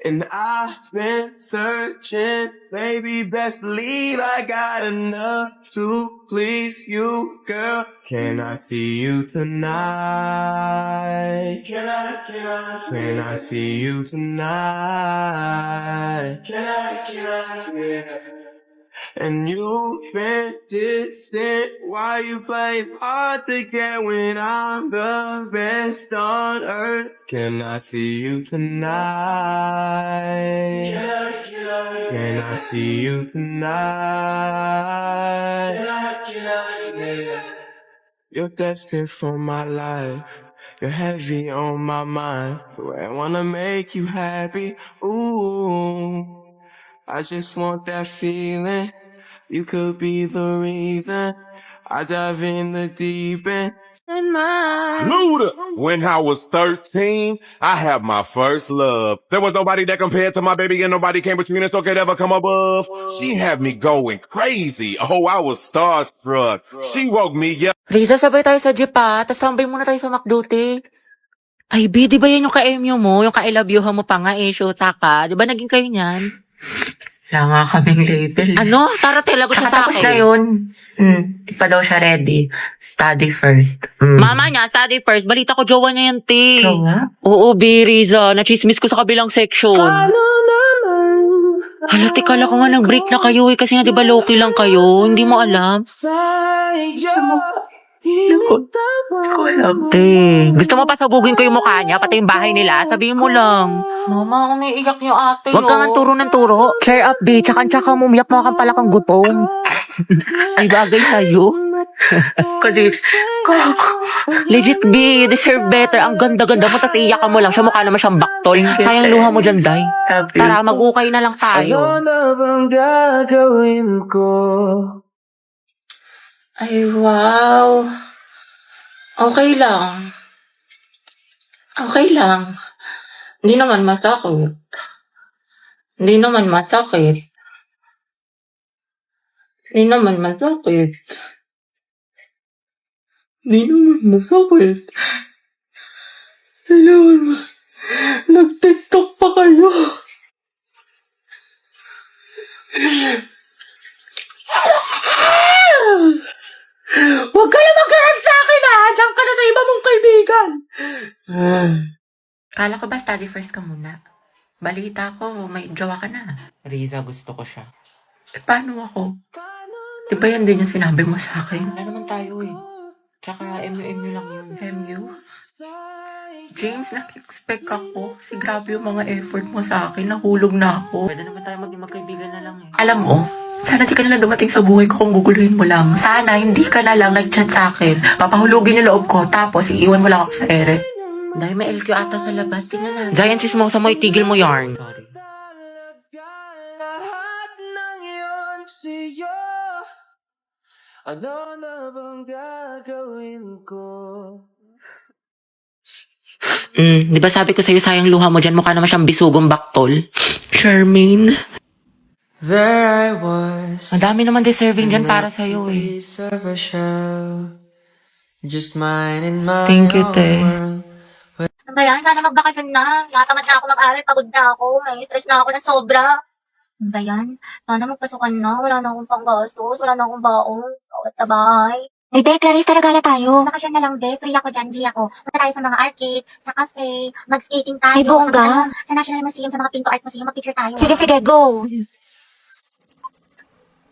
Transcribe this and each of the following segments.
And I've been searching, baby, best believe I got enough to please you, girl. Can I see you tonight? Can I see you tonight? Yeah. And you've been distant. Why you play hard to get when I'm the best on earth? Can I see you tonight? Can I see you tonight? You're destined for my life. You're heavy on my mind. I wanna make you happy. Ooh, I just want that feeling. You could be the reason I dive in the deep end. Luda. When I was 13, I had my first love. There was nobody that compared to my baby and nobody came between us or could ever come above. She had me going crazy. Oh, I was starstruck. She woke me up. Riza, sabay tayo sa jeep tapos tambay muna tayo sa McDuty. Ay, B, di ba yan yung ka-MU mo? Yung ka-I love you mo pa nga shoota ka. Di ba naging kayo niyan? Wala nga kaming label. Ano? Tara, lagot siya sa Tapos akin. na yun. Di pa daw siya ready. Study first. Mama niya, study first. Balita ko, jowa niya yan, te. Jowa? Oo, B, Riza. Nachismis ko sa kabilang section. Hala, kala ko nga nag-break na kayo kasi nga di ba low-key lang kayo? Hindi mo alam? Ko alam. Te, gusto mo pasabugin ko yung mukha niya, pati yung bahay nila? Sabihin mo lang. Mama, umiiyak yung ate. Huwag ka nga turo ng turo. Cheer up, B. Tsaka mo umiyak mo kang pala kang gutom. Ay, bagay sa'yo. Kalis. Legit, B. You deserve better. Ang ganda-ganda mo, tas iiyak ka mo lang. Siya mukha naman siyang baktol. Sayang luha mo dyan, Day. Tara, mag-ukay na lang tayo. Ano na bang gagawin ko? Ay, wow. Okay lang. Okay lang. Hindi naman masakit. Hindi naman masakit. Hindi naman masakit. Hindi naman masakit. Hindi naman nag-TikTok pa kayo. Huwag ka na mag-hurt sa akin Diyan ka na sa iba mong kaibigan. Kala ko ba study first ka muna? Balita ko, may jowa ka na. Riza, gusto ko siya. Paano ako? Di ba yan din yung sinabi mo sa akin? Wala naman tayo Tsaka MU lang yun. MU? James, nak-expect ako. Kasi grabe yung mga effort mo sa akin. Nahulog na ako. Pwede naman tayo maging magkaibigan na lang Alam mo, sana di ka na lang dumating sa buhay ko kung guguluhin mo lang. Sana hindi ka na lang nag-chat sa akin. Papahulugin yung loob ko, tapos iiwan mo lang ako sa ere. Dahil may LQ ata sa labas. Tingnan na. Giant chismosa mo, itigil mo yarn. Sorry. Ano na bang gagawin ko? Di ba sabi ko sa'yo sayang luha mo dyan, mukha naman siyang bisugong baktol. Charmaine. There I was. Ang dami naman deserving dyan para sa'yo Just mine and my Thank you, te. Ano ba yan? Sana magbakasyon na. Natamad na ako mag-aral. Pagod na ako. May stress na ako ng sobra. Ano ba yan? Sana magpasukan na. Wala na akong panggastos. Wala na akong baon. Bawat sa bahay. Ay, Be, Clarice, talaga tayo. Bakasyon na lang, Be. Free ako dyan, G ako. Punta tayo sa mga arcade, sa cafe, mag-skating tayo. Ay, bongga. Sa National Museum, sa mga Pinto Art Museum, mag-picture tayo. Sige, go.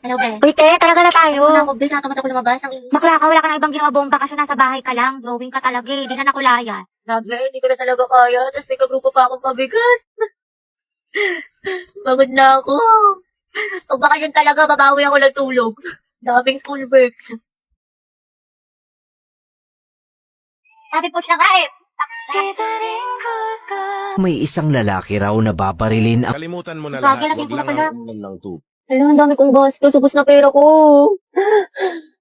Hello, Be. Uy, te, talaga na tayo. Ano ako, Be? Natamad ako lumabas. Ang Makla ka, wala ka na ibang ginawa buong bakasyon, nasa bahay ka lang. Growing ka talaga di na nakulayan. grabe, hindi ko na talaga kaya. Tapos may kagrupo pa akong pabigat. Pagod na ako. Pag bakasyon talaga, babawi ako ng tulog. Daming schoolworks. Sabi po siya nga May isang lalaki raw na babarilin ang Kalimutan mo na Gagi, lahat. lasing Wag ko na lang pala. ang ulam ng tubig. Alam, ang dami kong gastos. Ubus na pera ko.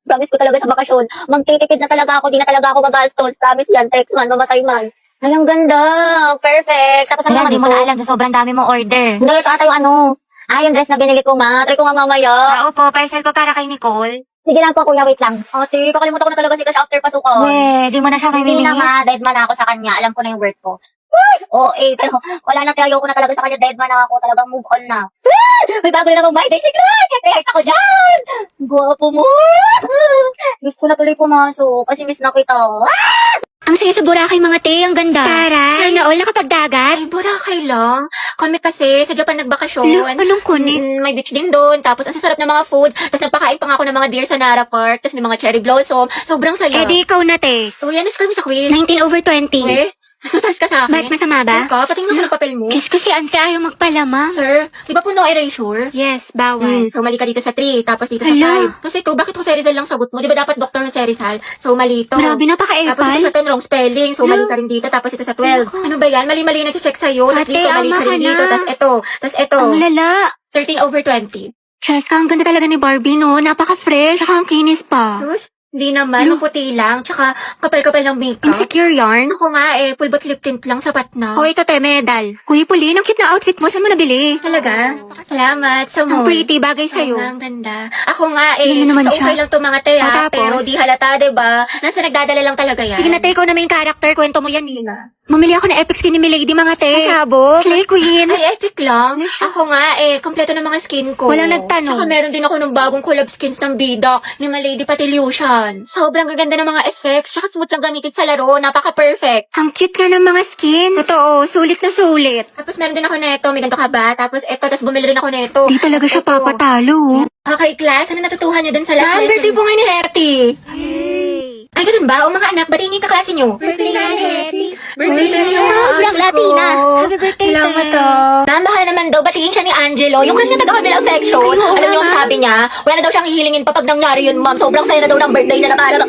Promise ko talaga sa bakasyon. Magtitipid na talaga ako. Di na talaga ako magastos. Promise yan. Text man. Mamatay man. Ay, ang ganda. Perfect. Tapos Kaya ang di mo naman na alam sa sobrang dami mo order. Hindi, ito ata yung ano. Yung dress na binili ko, ma. Try ko nga mamaya. Opo, parcel ko para kay Nicole. Sige lang po, kuya. Wait lang. Ate, kakalimutan ko na talaga si Crush after pasukan. Di mo na siya may Hindi na minis. nga. Dead man ako sa kanya. Alam ko na yung worth ko. Oo, pero wala na, kaya ayoko na talaga sa kanya. Dead man na ako. Talagang move on na. May bago na namang My Day Secret! Siyempre, heart ako dyan! Gwapo mo! Miss ko na tuloy pumasok kasi miss na kita. Ang saya sa Boracay mga te, ang ganda. Taray. Sana all nakapagdagat. Ay, Boracay lang. Kami kasi sa Japan nagbakasyon. Anong kunin? May beach din doon. Tapos, ang sasarap ng mga food. Tapos, nagpakain pa nga ako ng mga deer sa Nara Park. Tapos, may mga cherry blossom. Sobrang saya. Eh di ikaw na te. Oh, yan, miss kami sa quiz. 19/20. Eh, nasutas ka sa akin. Ba't masama ba? Sir ka, patingin ko ng papel mo. Diyos ko si ante ayaw magpalama. Sir, di ba po no erasure? Yes, bawal. So, mali ka dito sa 3, tapos dito sa Hala. 5. Tapos ito, bakit Jose Rizal lang sagot mo? Di ba dapat Dr. Jose Rizal? So, mali ito. Grabe, Tapos ito napaka-epal. sa 10, wrong spelling. So, mali ka rin dito. Tapos ito sa 12. Ano ba yan? Mali-mali na check sa'yo. Tapos Ate, dito, mali ama ka ka rin na. dito. Tapos ito. Tapos ito. Ang lala. 13/20. Cheska, ang ganda talaga ni Barbie, no? Napaka-fresh. Tsaka ang kinis pa. Sus, di naman. Maputi lang. Tsaka, kapal-kapal ng makeup. Insecure yarn. Ako nga eh. Full bot lip tint lang. Sapat na. O, ito te, medal. Kuya Pauline, ang cute na outfit mo. Saan mo nabili? Talaga? Salamat. Sa Ang mall. pretty, bagay sa'yo. Ang ganda. Ako nga eh. Yan naman sa siya. okay lang to mga te O, ha. tapos? Pero di halata, diba? Nasa nagdadala lang talaga yan. Sige na te, ikaw na main character. Kwento mo yan, Nina. Bumili ako ng Epic Skin ni Milady, mga te. Pasabog. Slay Queen. Ay, epic lang. Ako nga eh, kompleto ng mga skin ko. Walang nagtanong. Tsaka meron din ako ng bagong collab skins ng bida ni Malady Patilution. Sobrang gaganda ng mga effects, tsaka smooth lang gamitin sa laro, napaka-perfect. Ang cute nga ng mga skin. Totoo, sulit na sulit. Tapos meron din ako neto, may ganito ka ba? Tapos eto, tapos bumili rin ako neto. Di talaga siya Ito. papatalo. Okay, class, ano natutuhan niyo dun sa last lesson? birthday po ngayon ni Hetty. Ay, ganun ba? O mga anak, batiin niyo yung kaklase niyo. Birthday nga ni Hetty. Birthday na niyo. Sobrang Latina. Happy birthday, Salamat te. Ma'am, baka naman daw, batiin siya ni Angelo. Yung crush niya taga-kabilang section. Alam niyo ang sabi niya, wala na daw siyang hihilingin pa pag nangyari yun, ma'am. Sobrang saya na daw ng birthday na napala.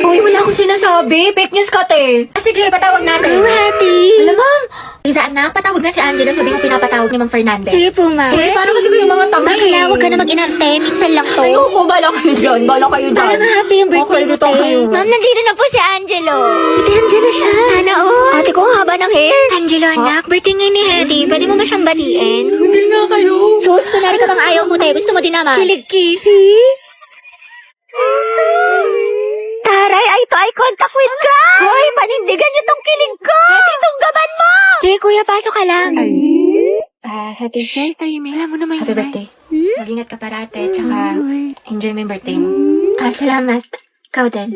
Uy, wala akong sinasabi. Fake news ka, te. Sige, patawag natin. Happy. Alam, ma'am. Liza, anak, patawag na si Angelo. Sabi ko pinapatawag ni Ma'am Fernandez. Sige po, ma'am. Paano kasi ko yung mga tanga Kaya huwag ka na mag-inarte. Minsan lang to. Ayoko, bala kayo dyan. Bala kayo dyan. Talagang happy yung birthday Okay, mo, dito te. kayo. Ma'am, nandito na po si Angelo. Si Angelo siya. Sana all. Ate ko, ang haba ng hair. Angelo, anak, birthday ngayon ni Hetty. Pwede mo ba siyang batiin? Hindi nga kayo. Sus, kunwari ka bang ayaw mo, te? Gusto mo din naman. Kilig kisi. Taray, eye to eye contact with ka! Hoy, panindigan niyo tong kilig ko! Itong gaban mo! Sige, kuya, pasok ka lang. Happy Guys, tayo, may alam mo naman Happy yun, birthday. Mag-ingat ka parate, tsaka enjoy mo yung birthday mo. Salamat. Ikaw din.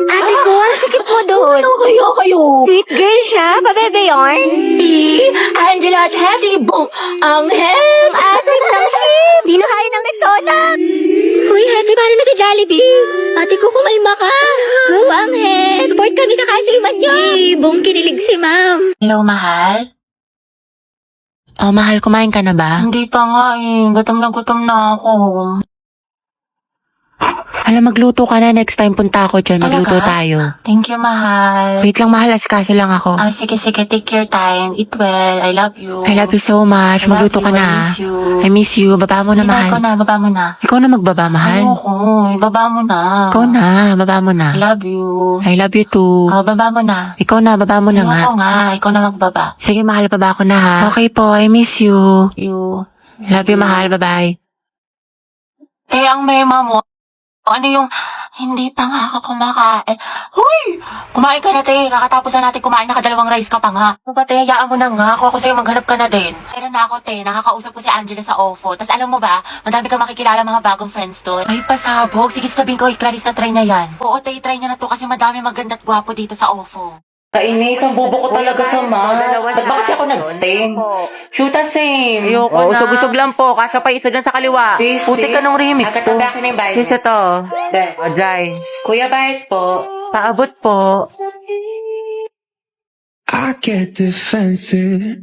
Ate ko, ang sikip mo doon. Kayo. Sweet girl siya, pabebe yarn. Angela at Hetty, boom! Ang hem! Asim ng ship. Di na kaya ng Rexona. Uy, Hetty, paano na si Jollibee? Ate ko, kumalma ka. Go, Angel. Report kami sa kasiman niyo. Boom, kinilig si ma'am. Hello, mahal? Oh, mahal, kumain ka na ba? Hindi pa nga eh. Gutom na ako. Alam, magluto ka na. Next time punta ako dyan. Magluto Talaga? tayo. Thank you, mahal. Wait lang, mahal. Askaso lang ako. Sige. Take your time. Eat well. I love you. I love you so much. I love Magluto you. ka na. I miss you. I miss you. Baba mo na, mahal. Baba mo na. Ikaw na magbaba, mahal. Ayoko. Baba mo na. Ikaw na. Baba mo na. I love you. I love you too. Baba mo na. Ikaw na. Baba mo na nga. Ayoko nga. Ikaw na magbaba. Sige, mahal. Baba ko na, ha? Okay po. I miss you. You. Love you, mahal. Bye-bye. Ang mema mo. Ano yung, hindi pa nga ako kumakain. Huy! Kumain ka na, te. Kakatapos na natin kumain, nakadalawang rice ka pa nga. Ano ba, te? Hayaan mo na nga. Ako sa'yo, maghanap ka na din. Pero na ako, te. Nakakausap ko si Angela sa OFO. Tapos alam mo ba, madami kang makikilala mga bagong friends doon. Ay, pasabog. Sige, sabihin ko, Clarice na try na yan. Oo, te, try niya na to kasi madami maganda at gwapo dito sa OFO. Kainis, ang bobo ko talaga sa mas. Ba't ba kasi ako nag-stain? Shoot a same. Ayoko na. Usog-usog lang po. Kasya pa isa dyan sa kaliwa. Puti ka nung remix ko. Sisa to. O, Jai. Kuya, bayad po. Paabot po. I get defensive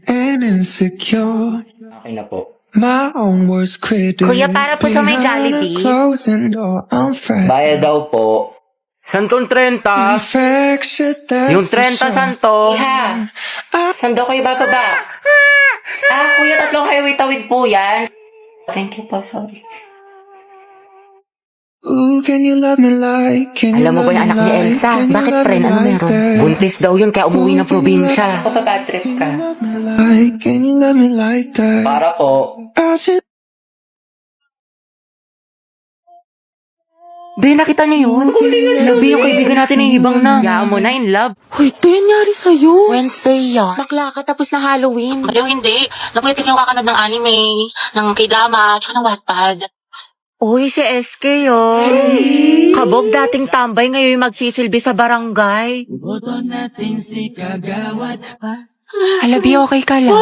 and insecure. Okay na po. My own worst critic. Kuya, para po sa may Behind a Jollibee. closing door, I'm fragile. Bayad daw po. Santong 30. Infectious, that's Yung for 30, sure. santo. Iha, sando kayo bababa. Kuya, tatlong highway tawid po yan. Thank you po, sorry. Ooh, can you love me like? Can you Alam mo ba love yung me anak ni like? Elsa? Can you Bakit love friend? me Ano like meron? that? Buntis daw yun kaya umuwi ng probinsya. Bad trip ka. Love me like? Can you love me like that? Para po. I just Be, nakita niyo yun? Labi yung kaibigan natin na hibang na. Yaan mo na, in love. Hoy, ito yung nangyari sa'yo. Wednesday yan. Bakla ka tapos na Halloween. Baliw hindi. Napuyat kasi yung kakanood ng anime, ng k-drama, tsaka ng Wattpad. Uy, si SK yun. Kabog dating tambay, ngayon magsisilbi sa barangay. Alabi, okay ka lang?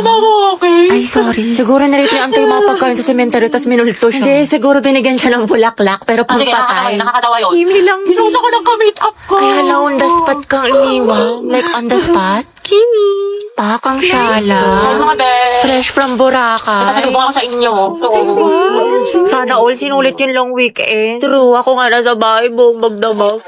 Okay. Ay, sorry. Siguro narito yung mga pagkain sa sementeryo tapos minulto siya. Hindi, siguro binigyan siya ng bulaklak, pero Sige, pagpatay. nakakatawa yun. Kimi lang. Pinusa ko ng ka-make up ko. Ay, hala, on the spot kang iniwan. Like, on the spot? Kimi. Pakang Ay, syala. mga be. Fresh from Boracay. Pasalubong ako sa inyo. Sana all sinulit yung long weekend. True, ako nga nasa bahay, buong magdamag.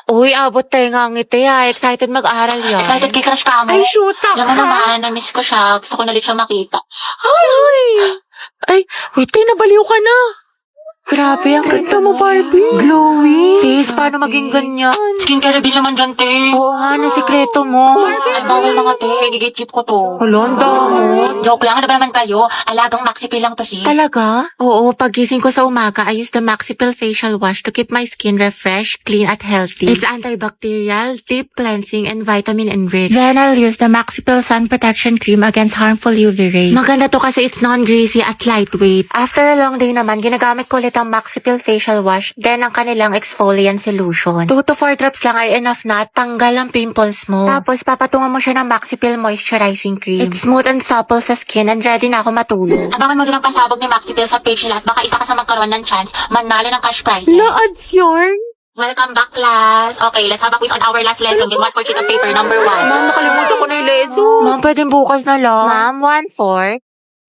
Uy, abot tayo nga ngiti ha. Excited mag-aral yan. Excited kay crush ka mo? Ay, shoot up Alam mo naman, na-miss ko siya. Gusto ko na ulit siya makita. Ay, wait, nabaliw ka na. Grabe, ang ganda mo, Barbie. Glowing. Sis, paano maging ganyan? Skincare reveal naman dyan, te. Oo nga, na sikreto mo. Ay, bawal mga te. Gigit-keep ko to. Holanda mo. Joke lang, ano ba naman tayo? Alagang maxipil lang to, sis. Talaga? Oo, pagising ko sa umaga, I use the Maxipil Facial Wash to keep my skin refreshed, clean, at healthy. It's antibacterial, deep cleansing, and vitamin enriched. Then I'll use the Maxipil Sun Protection Cream against harmful UV rays. Maganda to kasi it's non-greasy at lightweight. After a long day naman, ginagamit ko ulit ang Maxipil Facial Wash, then ang kanilang exfoliant solution. 2 to 4 drops lang ay enough na at tanggal ang pimples mo. Tapos, papatungan mo siya ng Maxipil Moisturizing Cream. It's smooth and supple sa skin and ready na ako matulog. Abangan mo din ang pasabog ni Maxipil sa page nila at baka isa ka sa magkaroon ng chance manalo ng cash prizes. ads yarn? Welcome back, class. Okay, let's have a quiz on our last lesson. Get 1 for sheet of paper number 1. Ma'am, nakalimutan ko na yung lesson. Ma'am, pwedeng bukas na lang. Ma'am, 1-4.